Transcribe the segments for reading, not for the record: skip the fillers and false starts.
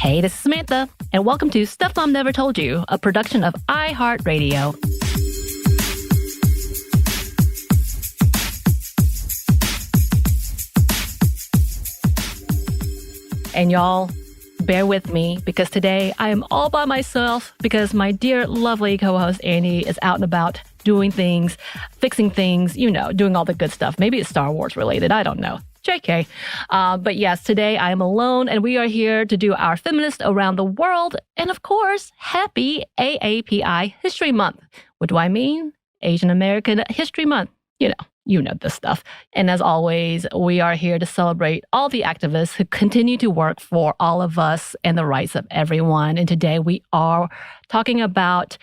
Hey, this is Samantha, and welcome to Stuff Mom Never Told You, a production of iHeartRadio. And y'all, bear with me because today I am all by myself because my dear, lovely co-host Anney is out and about doing things, fixing things, doing all the good stuff. Maybe it's Star Wars related. I don't know. JK. But yes, today I am alone and we are here to do our Feminists around the world. And of course, happy AAPI History Month. What do I mean? Asian American History Month. You know this stuff. And as always, we are here to celebrate all the activists who continue to work for all of us and the rights of everyone. And today we are talking about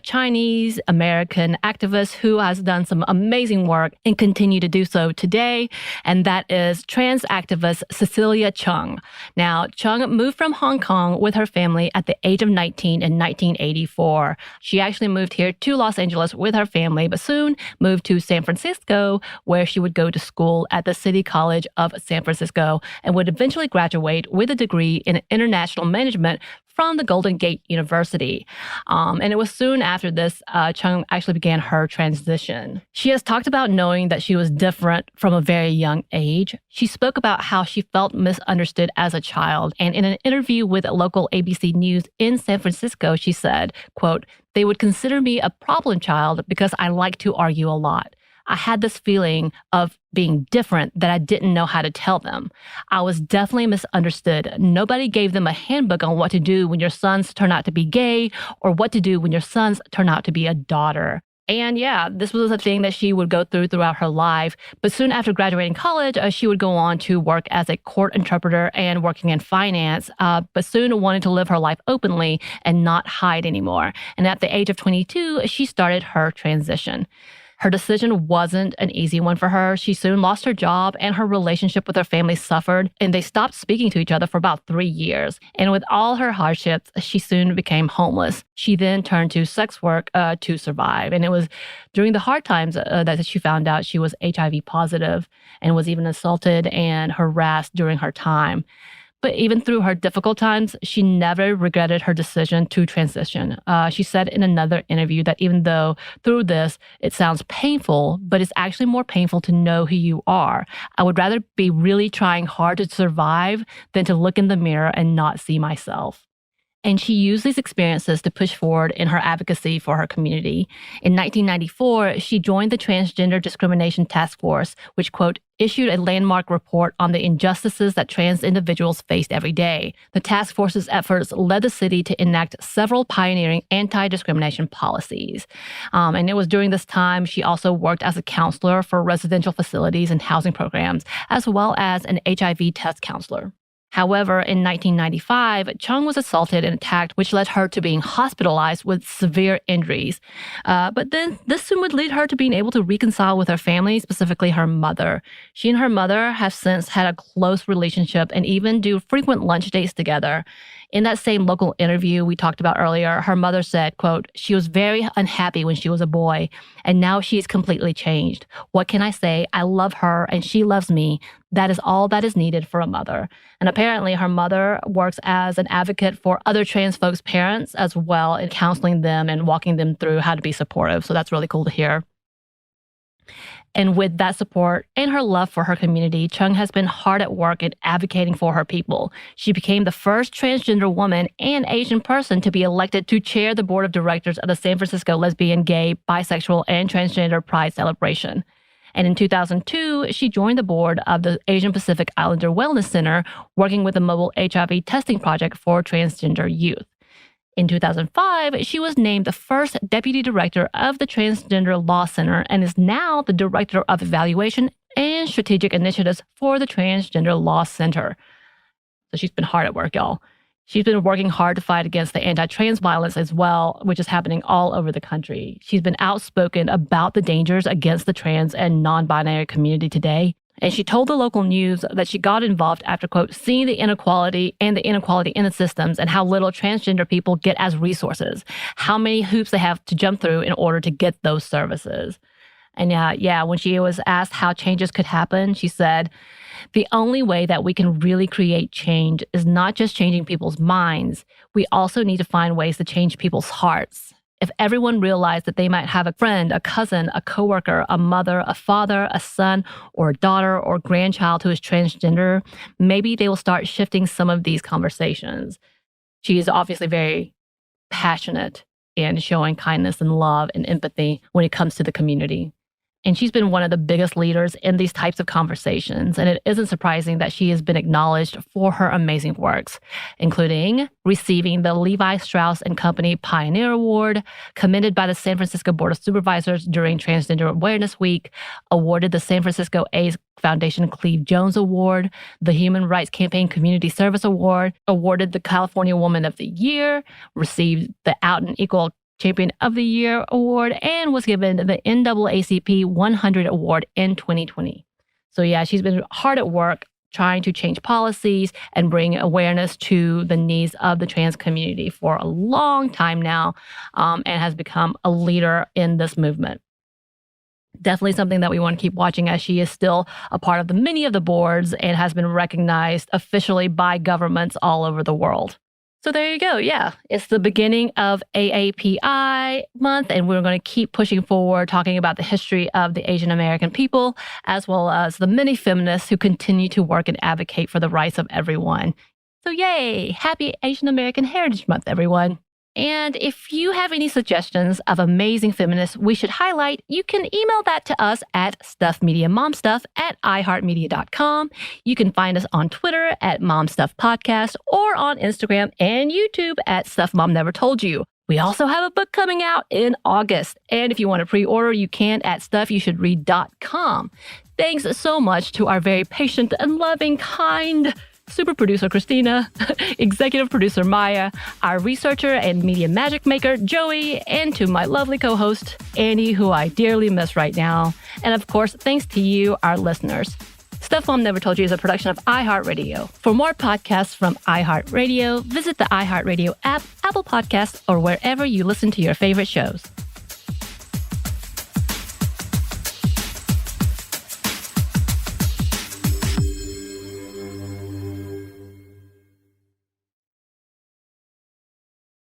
Chinese American activist who has done some amazing work and continue to do so today, and that is trans activist Cecilia Chung. Now, Chung moved from Hong Kong with her family at the age of 19 in 1984. She actually moved here to Los Angeles with her family, but soon moved to San Francisco, where she would go to school at the City College of San Francisco and would eventually graduate with a degree in international management from the Golden Gate University. And it was soon after this, Chung actually began her transition. She has talked about knowing that she was different from a very young age. She spoke about how she felt misunderstood as a child. And in an interview with local ABC News in San Francisco, she said, quote, "They would consider me a problem child because I like to argue a lot. I had this feeling of being different that I didn't know how to tell them. I was definitely misunderstood. Nobody gave them a handbook on what to do when your sons turn out to be gay or what to do when your sons turn out to be a daughter." And yeah, this was a thing that she would go throughout her life. But soon after graduating college, she would go on to work as a court interpreter and working in finance, but soon wanted to live her life openly and not hide anymore. And at the age of 22, she started her transition. Her decision wasn't an easy one for her. She soon lost her job and her relationship with her family suffered, and they stopped speaking to each other for about 3 years. And with all her hardships, she soon became homeless. She then turned to sex work to survive. And it was during the hard times that she found out she was HIV positive and was even assaulted and harassed during her time. But even through her difficult times, she never regretted her decision to transition. She said in another interview that even though through this, it sounds painful, but it's actually more painful to know who you are. I would rather be really trying hard to survive than to look in the mirror and not see myself. And she used these experiences to push forward in her advocacy for her community. In 1994, she joined the Transgender Discrimination Task Force, which, quote, issued a landmark report on the injustices that trans individuals faced every day. The task force's efforts led the city to enact several pioneering anti-discrimination policies. And it was during this time she also worked as a counselor for residential facilities and housing programs, as well as an HIV test counselor. However, in 1995, Chung was assaulted and attacked, which led her to being hospitalized with severe injuries. But then this soon would lead her to being able to reconcile with her family, specifically her mother. She and her mother have since had a close relationship and even do frequent lunch dates together. In that same local interview we talked about earlier, her mother said, quote, "She was very unhappy when she was a boy, and now she's completely changed. What can I say? I love her, and she loves me. That is all that is needed for a mother." And apparently her mother works as an advocate for other trans folks' parents as well, in counseling them and walking them through how to be supportive. So that's really cool to hear. And with that support and her love for her community, Chung has been hard at work at advocating for her people. She became the first transgender woman and Asian person to be elected to chair the board of directors of the San Francisco Lesbian, Gay, Bisexual, and Transgender Pride Celebration. And in 2002, she joined the board of the Asian Pacific Islander Wellness Center, working with a mobile HIV testing project for transgender youth. In 2005, she was named the first deputy director of the Transgender Law Center and is now the director of evaluation and strategic initiatives for the Transgender Law Center. So she's been hard at work, y'all. She's been working hard to fight against the anti-trans violence as well, which is happening all over the country. She's been outspoken about the dangers against the trans and non-binary community today. And she told the local news that she got involved after, quote, seeing the inequality in the systems and how little transgender people get as resources, how many hoops they have to jump through in order to get those services. And when she was asked how changes could happen, she said, The only way that we can really create change is not just changing people's minds. We also need to find ways to change people's hearts. If everyone realized that they might have a friend, a cousin, a coworker, a mother, a father, a son, or a daughter or grandchild who is transgender, maybe they will start shifting some of these conversations. She is obviously very passionate and showing kindness and love and empathy when it comes to the community. And she's been one of the biggest leaders in these types of conversations. And it isn't surprising that she has been acknowledged for her amazing works, including receiving the Levi Strauss & Company Pioneer Award, commended by the San Francisco Board of Supervisors during Transgender Awareness Week, awarded the San Francisco AIDS Foundation Cleve Jones Award, the Human Rights Campaign Community Service Award, awarded the California Woman of the Year, received the Out and Equal Champion of the Year Award, and was given the NAACP 100 Award in 2020. So yeah, she's been hard at work trying to change policies and bring awareness to the needs of the trans community for a long time now, and has become a leader in this movement. Definitely something that we want to keep watching, as she is still a part of many of the boards and has been recognized officially by governments all over the world. So there you go. Yeah, it's the beginning of AAPI month, and we're going to keep pushing forward, talking about the history of the Asian American people, as well as the many feminists who continue to work and advocate for the rights of everyone. So yay! Happy Asian American Heritage Month, everyone. And if you have any suggestions of amazing feminists we should highlight, you can email that to us at stuffmediamomstuff@iheartmedia.com. You can find us on Twitter at momstuffpodcast or on Instagram and YouTube at Stuff Mom Never Told You. We also have a book coming out in August. And if you want to pre-order, you can at stuffyoushouldread.com. Thanks so much to our very patient and loving, kind super producer Christina, executive producer Maya, our researcher and media magic maker Joey, and to my lovely co-host Anney, who I dearly miss right now. And of course, thanks to you, our listeners. Stuff Mom Never Told You is a production of iHeartRadio. For more podcasts from iHeartRadio, visit the iHeartRadio app, Apple Podcasts, or wherever you listen to your favorite shows.